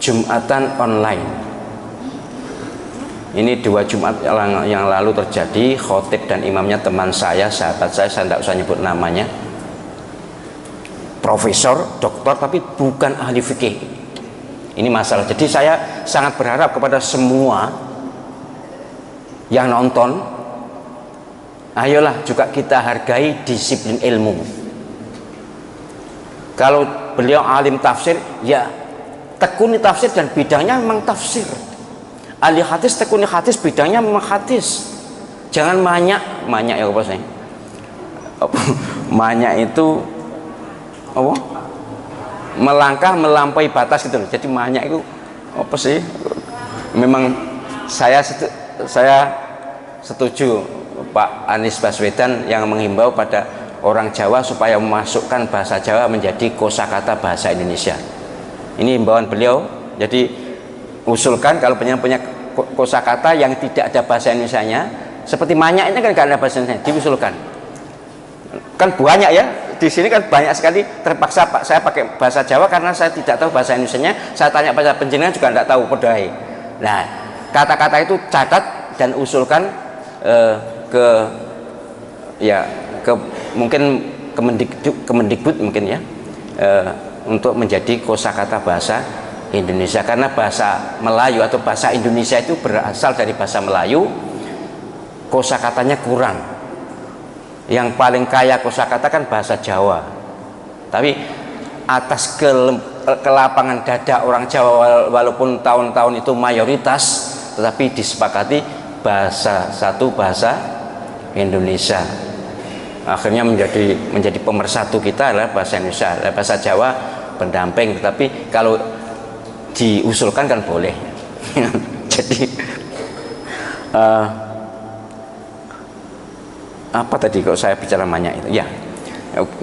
Jumatan online. Ini 2 Jumat yang lalu terjadi. Khotib dan imamnya teman saya, sahabat saya tidak usah nyebut namanya, profesor, doktor, tapi bukan ahli fikih. Ini masalah. Jadi saya sangat berharap kepada semua yang nonton, ayolah juga kita hargai disiplin ilmu. Kalau beliau alim tafsir, ya tekuni tafsir dan bidangnya memang tafsir. Ahli hadis tekuni hadis, bidangnya memang hadis. Jangan manyak ya apa sih? Manyak itu apa? Melangkah melampaui batas gitu loh. Jadi manyak itu apa sih? Memang saya setuju Pak Anies Baswedan yang menghimbau pada orang Jawa supaya memasukkan bahasa Jawa menjadi kosakata bahasa Indonesia. Ini himbauan beliau. Jadi usulkan kalau punya kosakata yang tidak ada bahasa Indonesianya, seperti manyak ini kan nggak ada bahasa Indonesia, diusulkan. Kan banyak ya, di sini kan banyak sekali. Terpaksa Pak saya pakai bahasa Jawa karena saya tidak tahu bahasa Indonesianya. Saya tanya bahasa penjenengan juga tidak tahu podai. Nah, kata-kata itu catat dan usulkan ke mungkin Kemendikbud mungkin ya, untuk menjadi kosakata bahasa Indonesia, karena bahasa Melayu atau bahasa Indonesia itu berasal dari bahasa Melayu. Kosakatanya kurang. Yang paling kaya kosakata kan bahasa Jawa. Tapi atas kelapangan dada orang Jawa, walaupun tahun-tahun itu mayoritas, tetapi disepakati bahasa Indonesia. Akhirnya menjadi pemersatu kita adalah bahasa Indonesia. Bahasa Jawa pendamping, tetapi kalau diusulkan kan boleh. Jadi apa tadi kok saya bicara banyak itu ya,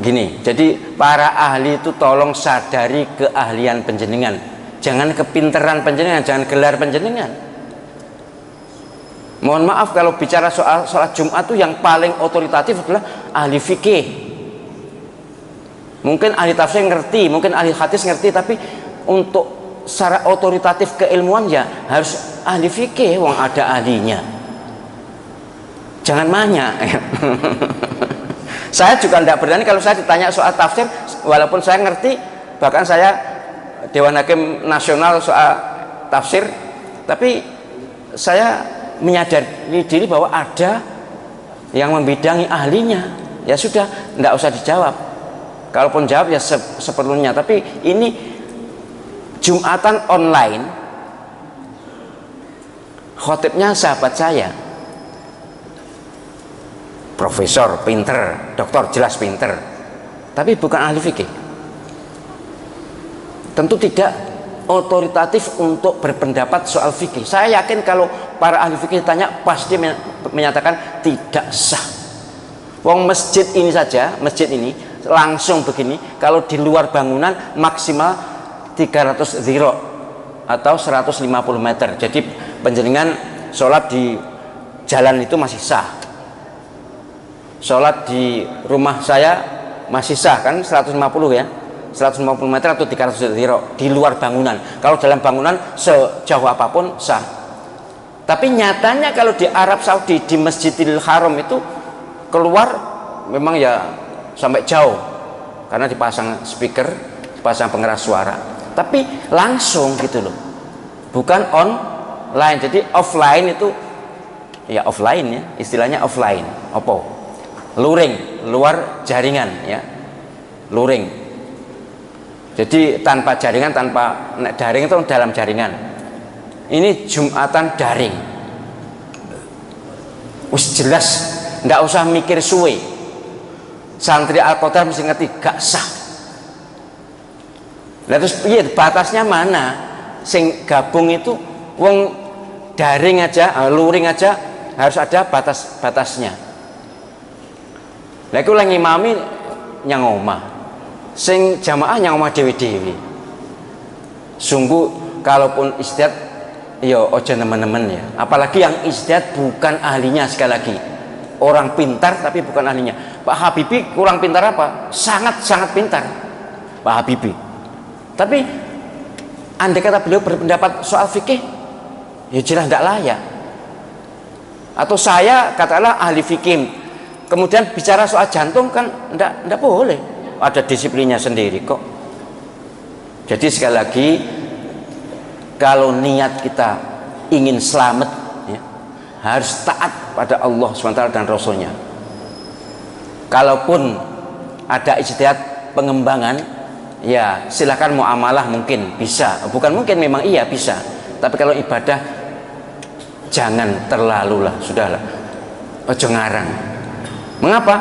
gini. Jadi para ahli itu tolong sadari keahlian penjenengan, jangan kepinteran penjenengan, jangan gelar penjenengan. Mohon maaf kalau bicara soal sholat Jumat itu yang paling otoritatif adalah ahli fikih. Mungkin ahli tafsir ngerti, mungkin ahli hadis ngerti, tapi untuk secara otoritatif keilmuan ya harus ahli fikih, wong ada ahlinya. Jangan banyak. Saya juga tidak berani kalau saya ditanya soal tafsir, walaupun saya ngerti, bahkan saya Dewan Hakim Nasional soal tafsir, tapi saya menyadari diri bahwa ada yang membidangi ahlinya. Ya sudah, tidak usah dijawab. Kalaupun jawab ya seperlunya. Tapi ini Jumatan online, khotibnya sahabat saya, profesor, pinter, doktor, jelas pinter, tapi bukan ahli fikih. Tentu tidak otoritatif untuk berpendapat soal fikih. Saya yakin kalau para ahli fikih tanya pasti menyatakan tidak sah. Wong masjid ini saja, masjid ini langsung begini, kalau di luar bangunan maksimal 300 ziro atau 150 meter. Jadi penjenengan sholat di jalan itu masih sah. Sholat di rumah saya masih sah kan, 150 ya, 150 meter atau 300 ziro di luar bangunan. Kalau dalam bangunan sejauh apapun sah. Tapi nyatanya kalau di Arab Saudi, di Masjidil Haram itu keluar memang ya sampai jauh, karena dipasang speaker, dipasang pengeras suara. Tapi langsung gitu loh, bukan online. Jadi offline itu ya offline ya, istilahnya offline. Apa? Luring, luar jaringan ya, luring. Jadi tanpa jaringan, tanpa daring itu dalam jaringan. Ini Jumatan daring. Wis jelas, nggak usah mikir suwe. Santri Al-Qadar mesti ngerti, gak sah. Nah, terus iya, batasnya mana? Sing gabung itu wong daring aja, luring aja harus ada batasnya. Lah iku lagi ngimami nyang omah. Sing jamaah nyang omah dewi-dewi. Sungguh kalaupun istihad ya ojo nemen-nemen ya. Apalagi yang istihad bukan ahlinya, sekali lagi. Orang pintar tapi bukan ahlinya. Pak Habibie kurang pintar apa? Sangat-sangat pintar Pak Habibie. Tapi andai kata beliau berpendapat soal fikih, ya jelas tidak layak. Atau saya katakanlah ahli fikih, kemudian bicara soal jantung, kan tidak boleh, ada disiplinnya sendiri kok. Jadi sekali lagi, kalau niat kita ingin selamat, ya, harus taat pada Allah SWT dan Rasulnya. Kalaupun ada ijtihad pengembangan, ya silakan muamalah, mungkin bisa, bukan mungkin, memang iya bisa. Tapi kalau ibadah, jangan terlalu lah, sudahlah, ojo ngarang. Mengapa?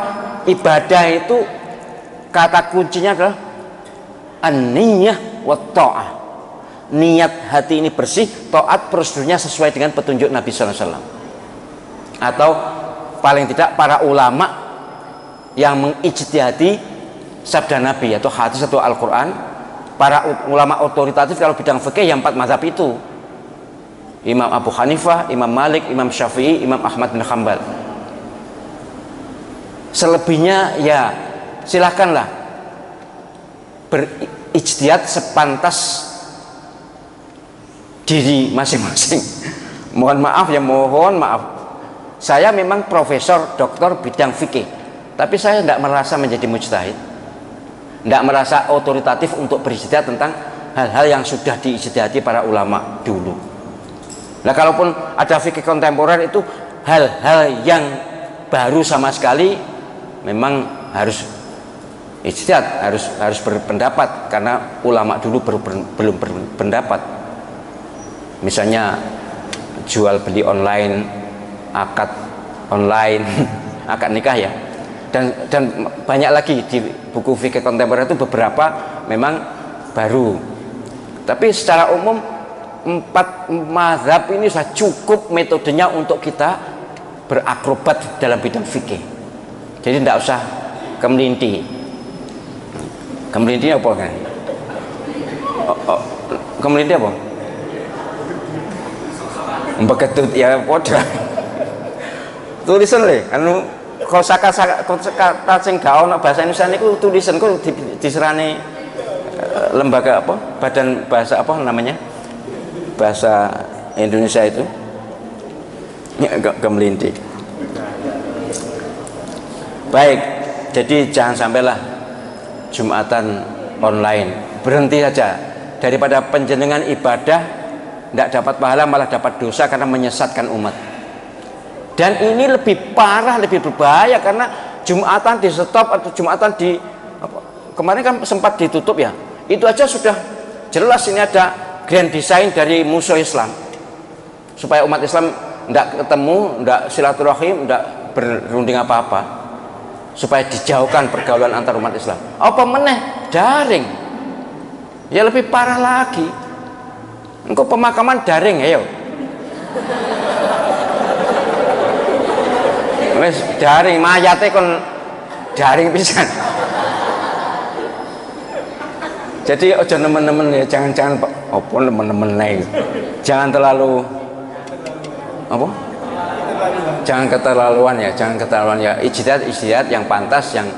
Ibadah itu kata kuncinya adalah an-niyah wa ta'ah. Niat hati ini bersih, taat prosedurnya sesuai dengan petunjuk Nabi SAW, atau paling tidak para ulama yang mengijtihadi sabda Nabi atau hadis atau Al-Quran. Para ulama otoritatif kalau bidang fikih yang 4 mazhab itu, Imam Abu Hanifah, Imam Malik, Imam Syafi'i, Imam Ahmad bin Hanbal. Selebihnya ya silahkanlah berijtihad sepantas diri masing-masing. Mohon maaf, saya memang profesor, doktor bidang fikih, tapi saya tidak merasa menjadi mujtahid, tidak merasa otoritatif untuk berijtihad tentang hal-hal yang sudah diijtihadi para ulama dulu. Nah, kalaupun ada fikih kontemporer, itu hal-hal yang baru sama sekali, memang harus ijtihad, harus berpendapat, karena ulama dulu belum berpendapat. Misalnya jual beli online, akad online, akad nikah ya, dan banyak lagi di buku fikih kontemporer itu, beberapa memang baru. Tapi secara umum 4 mazhab ini sudah cukup metodenya untuk kita berakrobat dalam bidang fikih. Jadi tidak usah kemelinti. Kemelinti apa kan? Kemelinti apa? Beketut ya podo. Tulisan le, anu kosakata sing gak ono bahasa Indonesia niku tulisan kok diserane lembaga apa? Badan bahasa apa namanya? Bahasa Indonesia itu. Ya, kemelinti. Baik, jadi jangan sampailah Jumatan online. Berhenti saja, daripada penjenengan ibadah tidak dapat pahala, malah dapat dosa karena menyesatkan umat. Dan ini lebih parah, lebih berbahaya, karena Jumatan di stop atau Jumatan di kemarin kan sempat ditutup ya. Itu aja sudah jelas ini ada grand design dari musuh Islam, supaya umat Islam tidak ketemu, tidak silaturahim, tidak berunding apa-apa, supaya dijauhkan pergaulan antar umat Islam. Apa meneh daring, ya lebih parah lagi. Engkau pemakaman daring, ayo. Wes daring, mayate kon daring pisan. Jadi ojo nemen-nemen ya, jangan apa nemen-nemen naik. Jangan terlalu apa? Jangan keterlaluan ya, ijtihad yang pantas, yang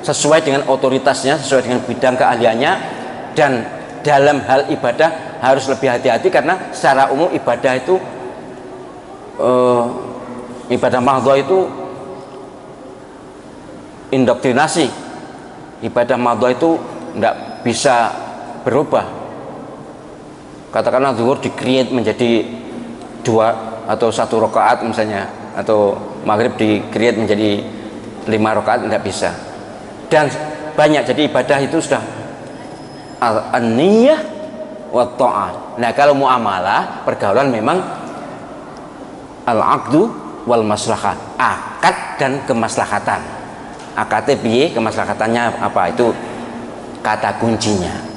sesuai dengan otoritasnya, sesuai dengan bidang keahliannya. Dan dalam hal ibadah harus lebih hati-hati, karena secara umum ibadah itu ibadah mahdhah itu indoktrinasi. Ibadah mahdhah itu tidak bisa berubah. Katakanlah zuhur di-create menjadi 2 atau 1 rakaat misalnya, atau maghrib di-create menjadi 5 rakaat, tidak bisa. Dan banyak, jadi ibadah itu sudah an-niyah wa ta'ah. Nah, kalau muamalah, pergaulan memang al-aqdu wal maslahah, akad dan kemaslahatan. Akadnya piye, kemaslahatannya apa, itu kata kuncinya.